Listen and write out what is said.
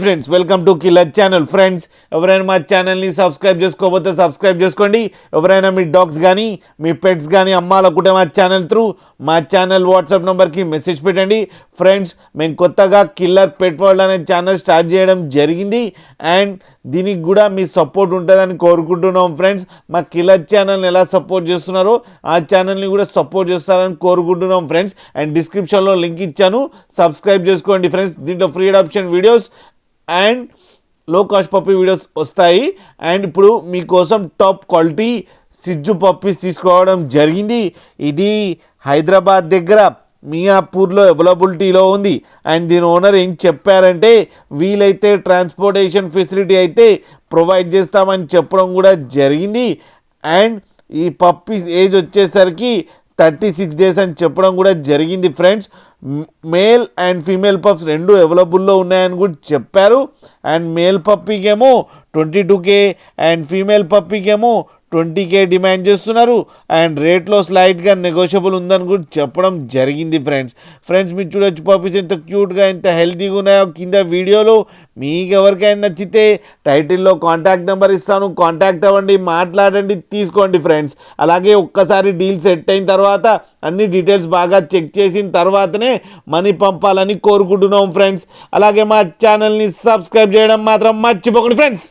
Friends welcome to killer channel. Friends ఎవరైనా మా ఛానల్ని సబ్స్క్రైబ్ చేసుకోకపోతే సబ్స్క్రైబ్ చేసుకోండి. ఎవరైనా మీ డాగ్స్ కానీ మీ పెట్స్ కానీ అమ్మాలనుకుంటే మా ఛానల్ త్రూ మా ఛానల్ వాట్సాప్ నెంబర్కి మెసేజ్ పెట్టండి. ఫ్రెండ్స్ మేము కొత్తగా కిల్లర్ పెట్ వరల్డ్ అనే ఛానల్ స్టార్ట్ చేయడం జరిగింది అండ్ దీనికి కూడా మీ సపోర్ట్ ఉంటుందని కోరుకుంటున్నాం. ఫ్రెండ్స్ మా కిల్లర్ ఛానల్ని ఎలా సపోర్ట్ చేస్తున్నారో ఆ ఛానల్ని కూడా సపోర్ట్ చేస్తారని కోరుకుంటున్నాం. ఫ్రెండ్స్ అండ్ డిస్క్రిప్షన్లో లింక్ ఇచ్చాను, సబ్స్క్రైబ్ చేసుకోండి. ఫ్రెండ్స్ దీంట్లో ఫ్రీ అడాప్షన్ వీడియోస్ అండ్ లో కాస్ట్ పప్పీ వీడియోస్ వస్తాయి. అండ్ ఇప్పుడు మీకోసం టాప్ క్వాలిటీ సిజ్జు పప్పీస్ తీసుకోవడం జరిగింది. ఇది హైదరాబాద్ దగ్గర మియాపూర్లో అవైలబిలిటీలో ఉంది. అండ్ దీని ఓనర్ ఏం చెప్పారంటే వీలైతే ట్రాన్స్పోర్టేషన్ ఫెసిలిటీ అయితే ప్రొవైడ్ చేస్తామని చెప్పడం కూడా జరిగింది. అండ్ ఈ పప్పీస్ ఏజ్ వచ్చేసరికి 36 days అని చెప్పడం కూడా జరిగింది. Friends male and female pups రెండు అవైలబుల్లో ఉన్నాయని కూడా చెప్పారు. అండ్ మేల్ పప్పీకేమో 22K అండ్ ఫీమేల్ పప్పీకేమో 20K డిమాండ్ చేస్తున్నారు. అండ్ రేట్లో స్లైట్గా నెగోషియబుల్ ఉందని కూడా చెప్పడం జరిగింది. ఫ్రెండ్స్ మీరు చూడొచ్చు పప్పీస్ ఎంత క్యూట్గా ఎంత హెల్తీగా ఉన్నాయో కింద వీడియోలో. మీకు ఎవరికైనా నచ్చితే టైటిల్లో కాంటాక్ట్ నెంబర్ ఇస్తాను, కాంటాక్ట్ అవ్వండి, మాట్లాడండి, తీసుకోండి. ఫ్రెండ్స్ అలాగే ఒక్కసారి డీల్ సెట్ అయిన తర్వాత అన్ని డీటెయిల్స్ బాగా చెక్ చేసిన తర్వాతనే మనీ పంపాలని కోరుకుంటున్నాం. ఫ్రెండ్స్ అలాగే మా ఛానల్ని సబ్స్క్రైబ్ చేయడం మాత్రం మర్చిపోకండి. ఫ్రెండ్స్